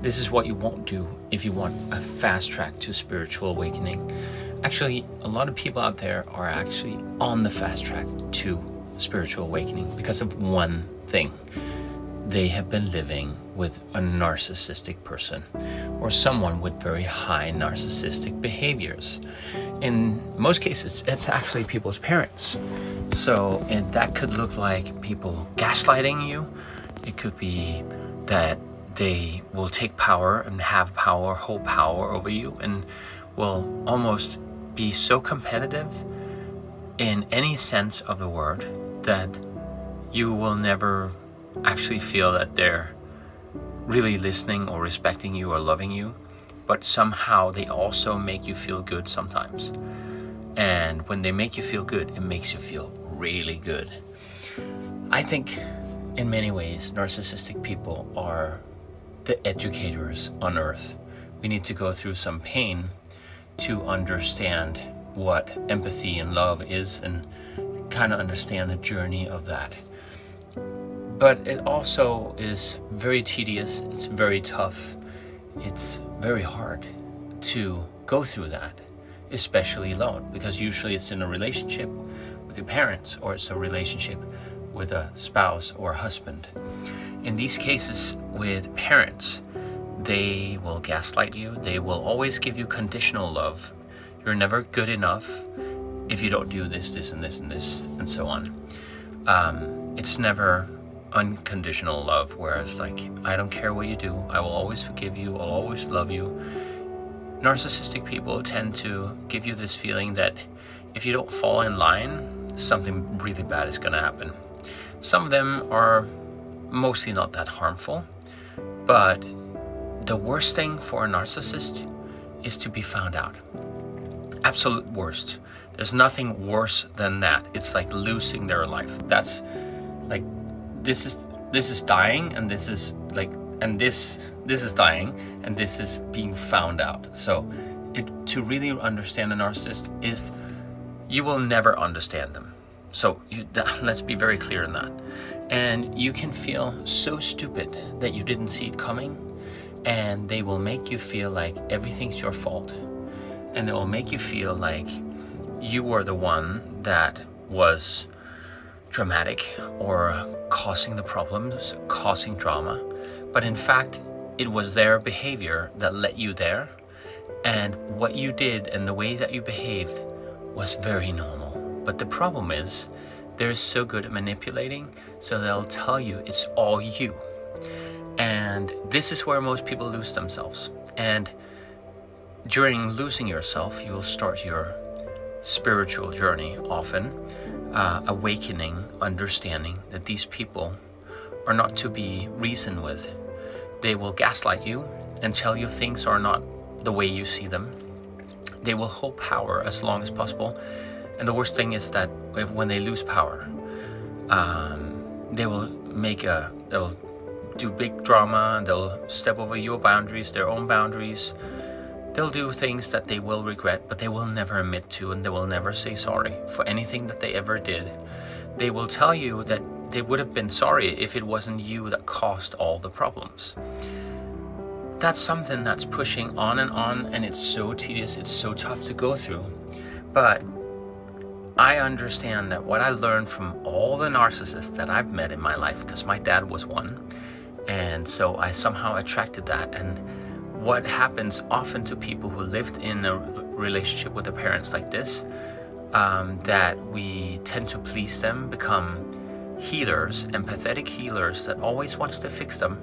This is what you won't do if you want a fast track to spiritual awakening. Actually, a lot of people out there are actually on the fast track to spiritual awakening because of one thing. They have been living with a narcissistic person or someone with very high narcissistic behaviors. In most cases, it's actually people's parents. So that could look like people gaslighting you. It could be that they will take power and have power, hold power over you, and will almost be so competitive in any sense of the word that you will never actually feel that they're really listening or respecting you or loving you, but somehow they also make you feel good sometimes. And when they make you feel good, it makes you feel really good. I think in many ways, narcissistic people are the educators on earth. We need to go through some pain to understand what empathy and love is and kind of understand the journey of that. But it also is very tedious, it's very tough, it's very hard to go through that, especially alone, because usually it's in a relationship with your parents or it's a relationship with a spouse or a husband. In these cases with parents, they will gaslight you. They will always give you conditional love. You're never good enough if you don't do this, this, and this, and this, and so on. It's never unconditional love, whereas like, I don't care what you do. I will always forgive you. I'll always love you. Narcissistic people tend to give you this feeling that if you don't fall in line, something really bad is going to happen. Some of them are mostly not that harmful, but the worst thing for a narcissist is to be found out. Absolute worst. There's nothing worse than that. It's like losing their life. That's like, this is dying, and this is like, and this is dying, and this is being found out. So to really understand a narcissist is, you will never understand them. So let's be very clear in that. And you can feel so stupid that you didn't see it coming, and they will make you feel like everything's your fault, and it will make you feel like you were the one that was dramatic or causing the problems, causing drama. But in fact, it was their behavior that led you there, and what you did and the way that you behaved was very normal. But the problem is, they're so good at manipulating, so they'll tell you it's all you. And this is where most people lose themselves. And during losing yourself, you'll start your spiritual journey often, awakening, understanding that these people are not to be reasoned with. They will gaslight you and tell you things are not the way you see them. They will hold power as long as possible. And the worst thing is that when they lose power, they will they'll do big drama, and they'll step over your boundaries, their own boundaries. They'll do things that they will regret, but they will never admit to, and they will never say sorry for anything that they ever did. They will tell you that they would have been sorry if it wasn't you that caused all the problems. That's something that's pushing on, and it's so tedious, it's so tough to go through. But I understand that what I learned from all the narcissists that I've met in my life, because my dad was one, and so I somehow attracted that. And what happens often to people who lived in a relationship with their parents like this, that we tend to please them, become healers, empathetic healers that always wants to fix them,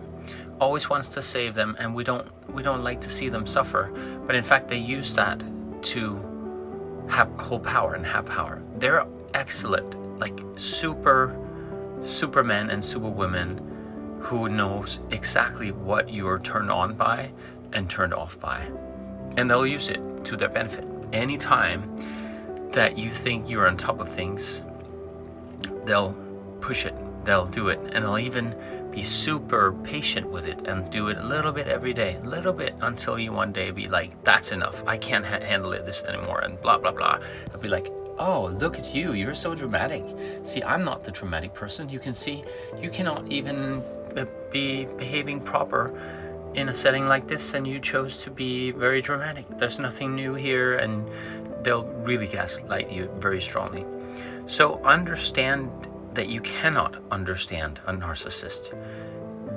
always wants to save them, and we don't like to see them suffer. But in fact, they use that to have whole power and have power. They're excellent, like supermen and superwomen who knows exactly what you're turned on by and turned off by, and they'll use it to their benefit. Anytime that you think you're on top of things, they'll push it, they'll do it, and they'll even be super patient with it and do it a little bit every day, a little bit, until you one day be like, that's enough, I can't handle this anymore, and blah blah blah. I'll be like, oh, look at you, you're so dramatic. See, I'm not the dramatic person. You can see, you cannot even be behaving proper in a setting like this and you chose to be very dramatic. There's nothing new here, and they'll really gaslight you very strongly. So understand that you cannot understand a narcissist.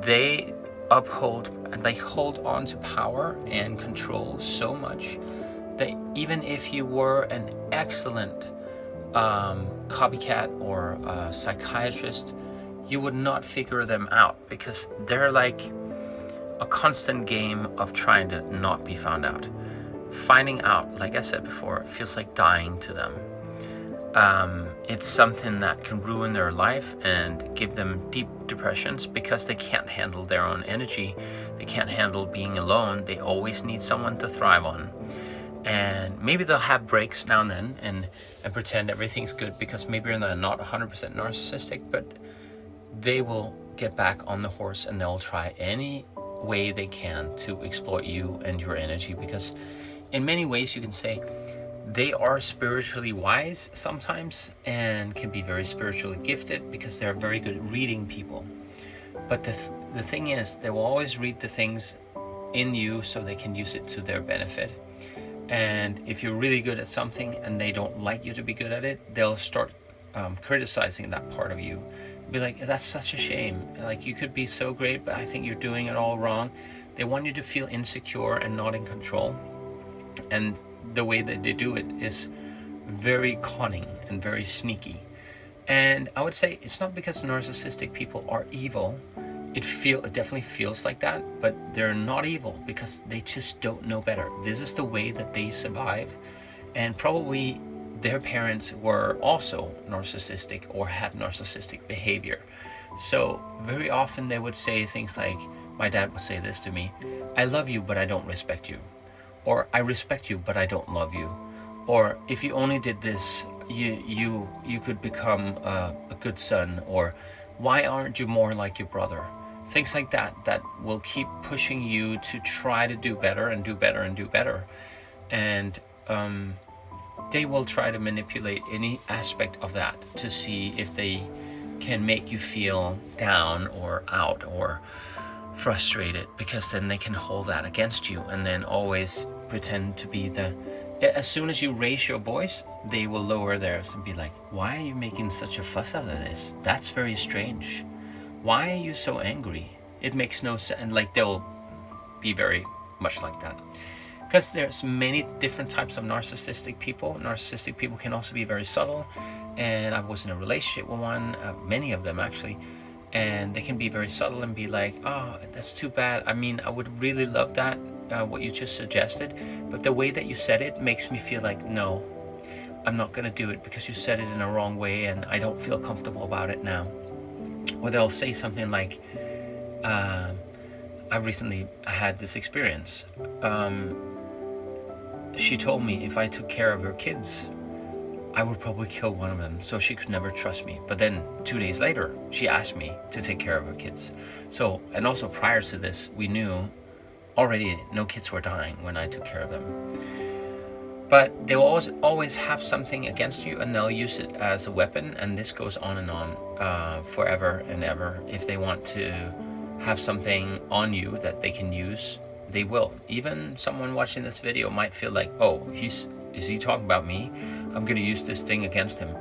They hold on to power and control so much that even if you were an excellent copycat or psychiatrist, you would not figure them out, because they're like a constant game of trying to not be found out. Finding out, like I said before, feels like dying to them. It's something that can ruin their life and give them deep depressions, because they can't handle their own energy. They can't handle being alone. They always need someone to thrive on. And maybe they'll have breaks now and then and pretend everything's good, because maybe they're not 100% narcissistic, but they will get back on the horse and they'll try any way they can to exploit you and your energy, because in many ways you can say they are spiritually wise sometimes and can be very spiritually gifted, because they're very good at reading people. But the thing is, they will always read the things in you so they can use it to their benefit. And if you're really good at something and they don't like you to be good at it, they'll start criticizing that part of you. Be like, that's such a shame. Like, you could be so great, but I think you're doing it all wrong. They want you to feel insecure and not in control. And the way that they do it is very cunning and very sneaky. And I would say it's not because narcissistic people are evil. It definitely feels like that, but they're not evil, because they just don't know better. This is the way that they survive, and probably their parents were also narcissistic or had narcissistic behavior. So very often they would say things like, my dad would say this to me: I love you, but I don't respect you. Or I respect you, but I don't love you. Or if you only did this, you could become a good son. Or why aren't you more like your brother? Things like that will keep pushing you to try to do better and do better and do better. And they will try to manipulate any aspect of that to see if they can make you feel down or out or frustrated, because then they can hold that against you and then always pretend to be as soon as you raise your voice, they will lower theirs and be like, why are you making such a fuss out of this? That's very strange. Why are you so angry? It makes no sense. And like, they'll be very much like that, because there's many different types of narcissistic people. Narcissistic people can also be very subtle, and I was in a relationship with one, many of them actually, and they can be very subtle and be like, oh, that's too bad. I mean, I would really love that, what you just suggested, but the way that you said it makes me feel like, no, I'm not going to do it, because you said it in a wrong way and I don't feel comfortable about it now. Or they'll say something like, I recently had this experience. She told me if I took care of her kids, I would probably kill one of them, so she could never trust me. But then 2 days later, she asked me to take care of her kids. So, and also prior to this, we knew already no kids were dying when I took care of them. But they will always have something against you, and they'll use it as a weapon, and this goes on and on forever and ever. If they want to have something on you that they can use, they will. Even someone watching this video might feel like, oh, is he talking about me? I'm going to use this thing against him.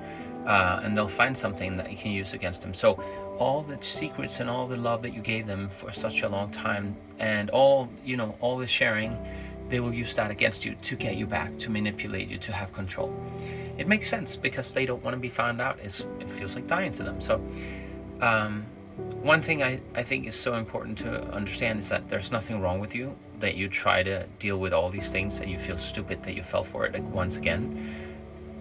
And they'll find something that you can use against him. So all the secrets and all the love that you gave them for such a long time, and all the sharing, they will use that against you to get you back, to manipulate you, to have control. It makes sense, because they don't want to be found out. It feels like dying to them. So one thing I think is so important to understand is that there's nothing wrong with you, that you try to deal with all these things and you feel stupid that you fell for it once again.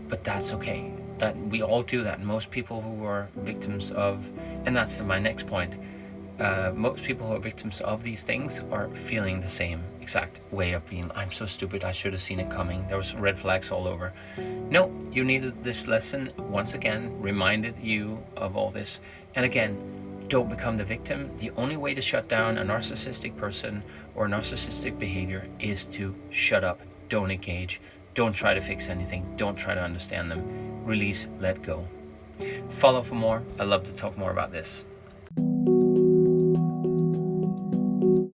But that's okay. That we all do that. Most people who are victims of, and that's my next point, most people who are victims of these things are feeling the same exact way of being, I'm so stupid, I should have seen it coming, there was red flags all over. No, you needed this lesson once again, reminded you of all this. And again, don't become the victim. The only way to shut down a narcissistic person or narcissistic behavior is to shut up, don't engage, don't try to fix anything, don't try to understand them. Release, let go. Follow for more. I'd love to talk more about this.